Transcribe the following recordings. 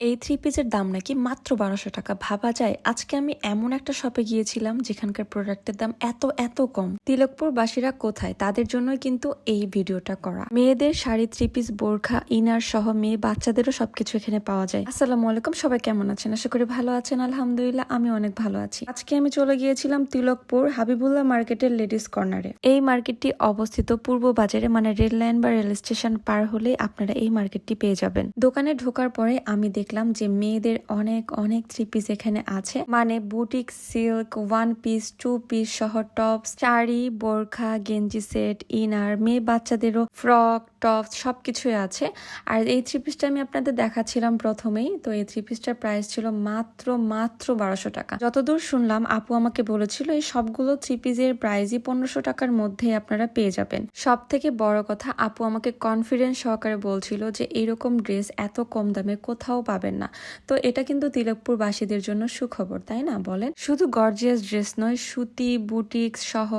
এই থ্রি পিসের দাম নাকি মাত্র 1200 টাকা। ভাবা যায়, আজকে আমি এমন একটা শপে গিয়েছিলাম যেখানকার প্রোডাক্টের দাম এত এত কম। তিলকপুর বাসীরা কোথায়, তাদের জন্যই কিন্তু এই ভিডিওটা করা। মেয়েদের শাড়ি, থ্রি পিস, বোরখা, ইনার সহ মেয়ে বাচ্চাদেরও সবকিছু এখানে পাওয়া যায়। আসসালামু আলাইকুম, সবাই কেমন আছেন? আশা করি ভালো আছেন। আলহামদুলিল্লাহ, আমি অনেক ভালো আছি। আজকে আমি চলে গিয়েছিলাম তিলকপুর হাবিবুল্লাহ মার্কেটের লেডিস কর্নারে। এই মার্কেটটি অবস্থিত পূর্ব বাজারে, মানে রেল লাইন বা রেল স্টেশন পার হলেই আপনারা এই মার্কেটটি পেয়ে যাবেন। দোকানে ঢোকার পরে আমি দেখলাম যে মেয়েদের অনেক অনেক থ্রি পিস এখানে আছে, মানে boutique, silk, one piece, two piece সহ টপস, শাড়ি, বোরখা, গেঞ্জি সেট, ইনার, মেয়ে বাচ্চাদেরও ফ্রক, টপস সবকিছুই আছে। আর এই থ্রি পিসটা আমি আপনাদের দেখাচ্ছিলাম প্রথমেই। তো এই থ্রি পিসটার প্রাইস ছিল মাত্র 1200 টাকা। যতদূর শুনলাম, আপু আমাকে বলেছিল এই সবগুলো থ্রি পিসের প্রাইসই 1500 টাকার মধ্যে আপনারা পেয়ে যাবেন। সব থেকে বড় কথা, আপু আমাকে কনফিডেন্স সহকারে বলছিল যে এরকম ড্রেস এত কম দামে কোথাও পাবেন না। তো এটা কিন্তু তিলকপুর বাসীদের জন্য সুখবর, তাই না বলেন? শুধু গর্জিয়াস ড্রেস নয়, সুতি, বুটিক্স সহ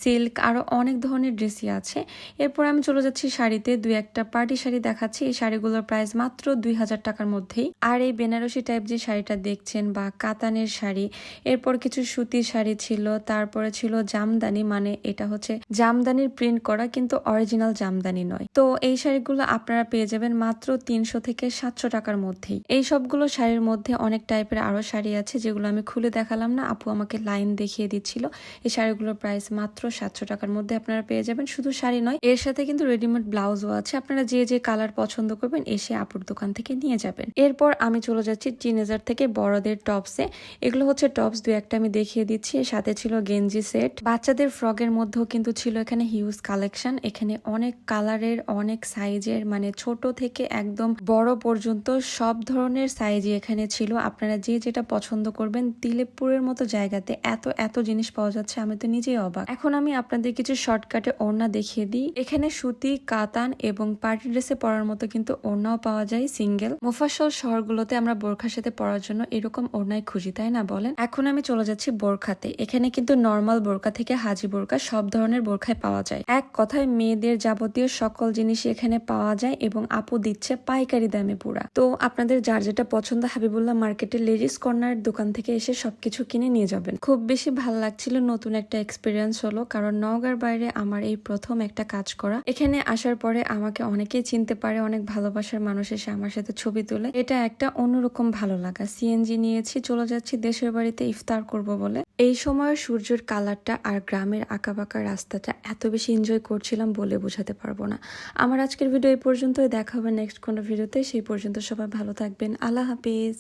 সিল্ক আরো অনেক ধরনের ড্রেসই আছে। এরপর আমি চলে যাচ্ছি শাড়িতে। দুই একটা পার্টি শাড়ি দেখাচ্ছি। এই শাড়িগুলোর প্রাইস মাত্র 2000 টাকার মধ্যেই। আর এই বেনারসি টাইপ যে শাড়িটা দেখছেন বা কাতানের শাড়ি, এরপর কিছু সুতির শাড়ি ছিল, তারপরে ছিল জামদানি, মানে এটা হচ্ছে জামদানির প্রিন্ট করা কিন্তু অরিজিনাল জামদানি নয়। তো এই শাড়িগুলো আপনারা পেয়ে যাবেন মাত্র 300 থেকে 700 টাকার মধ্যেই। এই সবগুলো শাড়ির মধ্যে অনেক টাইপের আরো শাড়ি আছে যেগুলো আমি খুলে দেখালাম না, আপু আমাকে লাইন দেখিয়ে দিচ্ছিল। এই শাড়িগুলোর প্রাইস মাত্র 700 টাকার মধ্যে আপনারা পেয়ে যাবেন। শুধু শাড়ি নয়, এর সাথে কিন্তু রেডিমেড ব্লাউজও আছে। আপনারা যে যে কালার পছন্দ করবেন এসে আপুর দোকান থেকে নিয়ে যাবেন। এরপর আমি চলে যাচ্ছি টিনেজার থেকে বড়দের টপসে। এগুলো হচ্ছে টপস, দুই একটা আমি দেখিয়ে দিচ্ছি। এর সাথে ছিল গেঞ্জি সেট, বাচ্চাদের ফ্রকের মধ্যেও কিন্তু ছিল এখানে হিউজ কালেকশন। এখানে অনেক কালারের, অনেক সাইজের, মানে ছোট থেকে একদম বড় পর্যন্ত সব ধরনের সাইজই এখানে ছিল। আপনারা যে যেটা পছন্দ করবেন। তিলেকপুরের মতো জায়গাতে এত এত জিনিস পাওয়া যাচ্ছে, আমি তো নিজেই অবাক। এখন আমি আপনাদের কিছু শর্টকাটে ওড়না দেখিয়ে দিই। এখানে সুতি, কাতান এবং পার্টি ড্রেসে পরার মতো কিন্তু ওড়নাও পাওয়া যায় সিঙ্গেল। মোফাসল শহরগুলোতে আমরা বোরখার সাথে পরার জন্য এরকম ওড়নাই খুঁজি, তাই না বলেন? এখন আমি চলে যাচ্ছি বোরখাতে। এখানে কিন্তু নর্মাল বোরকা থেকে হাজি বোরকা সব ধরনের বোরখায় পাওয়া যায়। এক কথায় মেয়েদের যাবতীয় সকল জিনিস এখানে পাওয়া যায় এবং আপু দিচ্ছে পাইকারি দামে পুরা। তো আপনাদের যার যেটা পছন্দ, হাবিবুল্লাহ মার্কেটের লেডিস কর্নার দোকান থেকে এসে সবকিছু কিনে নিয়ে যাবেন। খুব বেশি ভালো লাগছিল, নতুন একটা এক্সপিরিয়েন্স হলো, কারণ নওগাঁর বাইরে আমার এই প্রথম একটা কাজ করা। এখানে আসার পরে আমাকে অনেকেই চিনতে পারে, অনেক ভালোবাসার মানুষ এসে আমার সাথে ছবি তোলে। এটা একটা অন্যরকম ভালো লাগা। সিএনজি নিয়েছি, চলে যাচ্ছি দেশের বাড়িতে ইফতার করব বলে। এই সময় সূর্যের কালারটা আর গ্রামের আঁকাবাঁকা রাস্তাটা এত বেশি এনজয় করছিলাম বলে বোঝাতে পারবো না। আমার আজকের ভিডিও এই পর্যন্তই। দেখা হবে নেক্সট কোনো ভিডিওতে। সেই পর্যন্ত সবাই ভালো থাকবেন। আল্লাহ হাফিজ।